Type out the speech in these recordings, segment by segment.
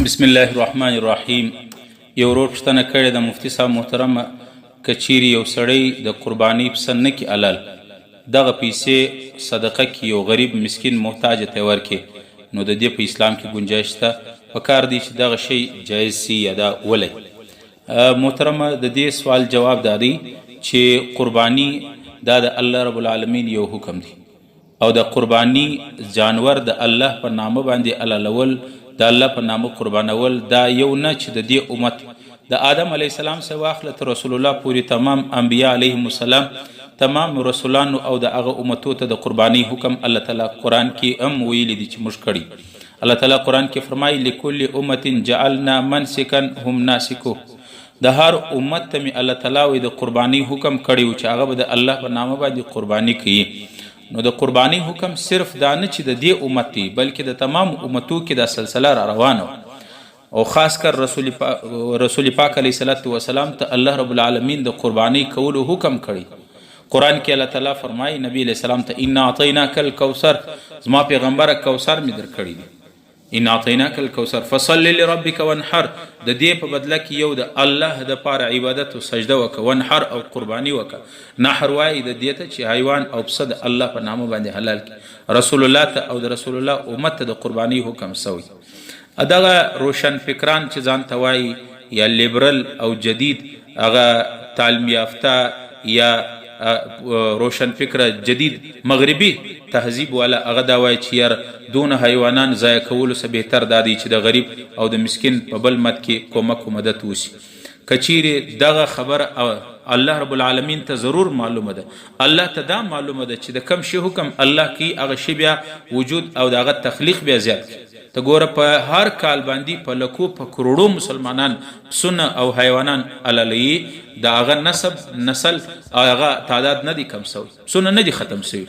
بسم الله الرحمن الرحیم. یو ورور پوښتنه کړې د مفتي صاحب محترمه، که چیرې یو سړی د قربانۍ پسه نه کړي حلال، دغه پیسې صدقه کړي یو غریب مسکین محتاج ته ورکړي، نو د دې په اسلام کې گنجایش شته؟ پکار دی چې دغه شی جایز سي یا دا ولی؟ محترمه، د دې سوال جواب دا دی چې قرباني دا د الله رب العالمین یو حکم دی، او د قرباني جانور د الله په نامه باندې حلالول، د الله په نامه قربانول، دا یو نه چې د دې امت د آدم علیه السلام څخه واخله تر رسول الله پورې تمام انبیا علیهم السلام، تمام رسولانو او د هغه امتو ته د قرباني حکم الله تعالی قرآن کې هم ویلی دی چې موږ کړي. الله تعالی قرآن کې فرمایي لکل امت جعلنا منسکا هم ناسکوه، د هر امت ته مې الله تعالی وایي د قرباني حکم کړی و چې هغه به د الله په نامه باندې قرباني کوي. نو د قرباني حکم صرف دا نه چې د دې امت دی، بلکې د تمام امتو کې دا سلسله را روانه، او خاص کر رسول پاک علیه السلام ته الله رب العالمین د قرباني کولو حکم کړی. قرآن کې الله تعالی فرمایي نبی علیه السلام ته انا اعطیناک الکوثر، زما پیغمبره کوثر مې در کړی دی، ان اعطیناک الکوثر فصل لربک وانحر، د دې په بدله کې یو د الله د پاره عبادت او سجده وکړه، وانحر او قرباني وکړه. نحر وایي د دې ته چې حیوان او پسه د الله په نامه باندې حلال کړي. رسول الله ته او د رسول الله امت ته د قرباني حکم سوی. دغه روشن فکران چې ځان ته وایي یا لیبرل او جدید، هغه تعلیم یافته یا روشن فکر جدید مغربي تهذیب والا، هغه دا وایي چې یار دون حیوانان ضایع کولو څه بهتر دا دی چې د غریب او د مسکین په بل مد کې کومک و مدد وشي. که چیرې دغه خبره الله رب العالمین ته ضرور معلومه ده، الله ته دا معلومه ده چې د کم شي حکم الله کوي هغه شی بیا وجود او دغه تخلیق بیا زیات کړي. ته ګوره په هر کال باندې په لکو په کروڑو مسلمانان پسونه او حیوانان حلالوي، د هغه نسل هغه تعداد نه دی کم سوی، پسونه نه دی ختم سوی.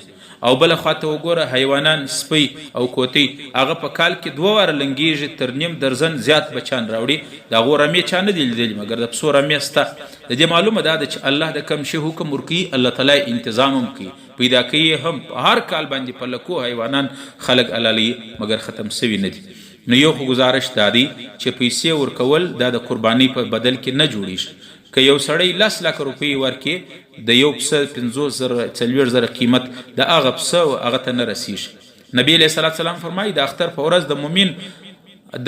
او بل خواته وګوره حیوانان سپی او کوتی هغه په کال کې 2 واره لنګیږي، تر نیم درزن زیات بچان راوړي، د هغو رمې چا نه دي لیدلي مګر د پسو رمې سته. د دې معلومه دا ده چې الله د کم شي حکم ورکوي، الله تعالی انتظام هم کوي، پیدا کوي هم په هر کال باندې په لکو حیوانان خلق حلالوي مګر ختم سوي نه دي. نو یو خو گزارش دا دی چې پیسې ورکول دا د قرباني په بدل کې نه جوړیږي. که یو سړی 10 لک روپۍ ورکړي، د یو پسه 50,000 قیمت د هغه پسه هغه ته نه رسیږي. نبی علیه السلام فرمایي د اختر په ورځ د مؤمن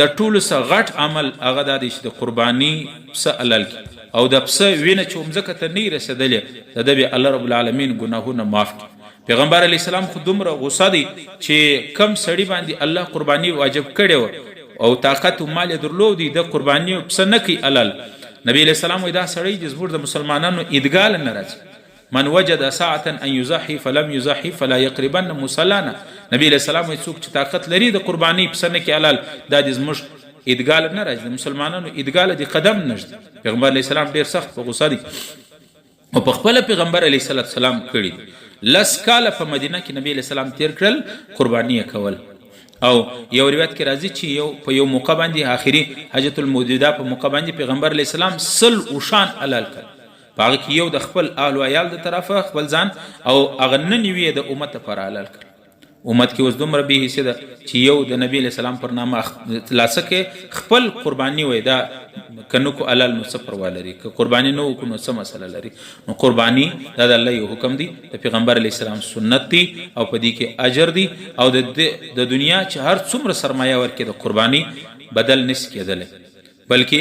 د ټولو څخه غټ عمل هغه دا دی چې د قرباني پسه حلال کړي، او د پسه وینه چې مځکه ته نه رسېدلې د ده بیا الله رب العالمین ګناهونه معاف کړي. پیغمبر علیه السلام خو دومره غصه دی چې کم سړي باندې الله قرباني واجب کړی و او طاقت و مال یې درلودی، د قرباني پسه نه کوي حلال. نبی علیہ السلام وایي دا سړی چې زموږ د مسلمانانو عیدګاه نه راځي، من وجد ساعة ان یضحي فلم یضحي فلا یقربن مصلانا. نبی علیہ السلام وایي څوک چې طاقت لري د قرباني پسه نه کوي حلال، دا د زموږ عیدګاه نه راځي، د مسلمانانو عیدګاه د قدم نږدې. پیغمبر علیه السلام ډېر سخت په غوسه دی او په خپله پیغمبر علیه السلام کړي. 10 کاله په مدینه کې نبی علیه السلام تیر کړل قرباني کول. او یو روایت کې راځي چې په یو موقع باندې آخري حجۃ المودودہ په موقع باندې پیغمبر علیه السلام 100 اوښان حلال کړل، په هغه کې یو د خپل اهل و عیال د طرفه خپل ځان او هغه 99 د امت لپاره حلال کړل. امت کې اوس دومره بې حیثیت ده چې یو د نبی علیه السلام پر نامه خلاصه کې خپل قرباني وایي، دا که نه کو حلال نو څه پروا لري، که قرباني نه وکړو نو څه مسله لري. نو قرباني دا د الله یو حکم دی، د پیغمبر علیه السلام سنت دی او په دې کې اجر دی، او د دنیا چې هر څومره سرمایه ورکړي د قرباني بدل نشي کېدلی. بلکې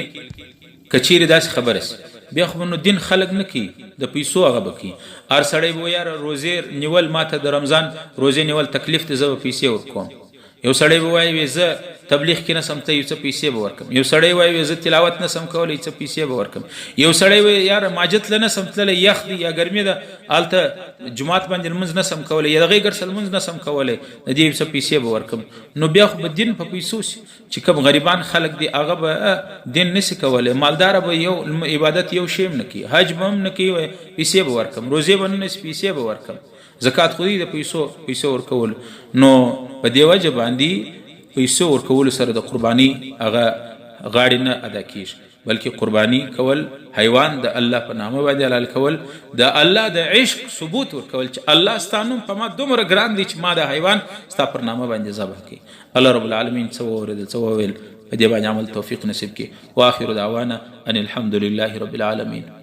که چیرې داسې خبره سي بیا خو نو دین خلق نه کوي، د پیسو هغه به کوي. هر سړی به یاره روزې نیول ماته د رمضان روزې نیول تکلیف دی، زه به پیسې ورکوم. یو سړی به وایي زه تبلیغ کې نه سم ته یو څه پیسې به ورکم. یو سړی وایي زه تلاوت نه سم کولی څه پیسې به ورکم. یو سړی وایي یاره ماجت له نه سم تللی، یخ دی یا ګرمي ده، هلته جومات باندې لمونځ نه سم کولی یا د هغې ګرسه لمونځ نه سم کولی، د دې څه پیسې به ورکم. نو بیا خو به دین په پیسو سي چې کوم غریبان خلک دي هغه به دین نسي کولی، مالداره به یو عبادت یو شی هم نه کوي، حج به هم نه کوي، پیسې به ورکم، روزې به نه نسي پیسې به ورکم، زکات خو د پیسو ورکول. نو په دې وجه باندې پیسو ورکول سره د قرباني هغه غاړې نه ادا کیږي، بلکې قرباني کول حیوان د الله په نامه باندې حلال کول، د الله د عشق ثبوت ورکول چې الله ستا نوم په ما دومره ګران دی چې ما د حیوان ستا پر نامه باندې ذبح کړي. الله رب العالمین څه واورېدل څه وویل په دې باندې عمل توفیق نصیب کړي. واخر دعوانا ان الحمد لله رب العالمین.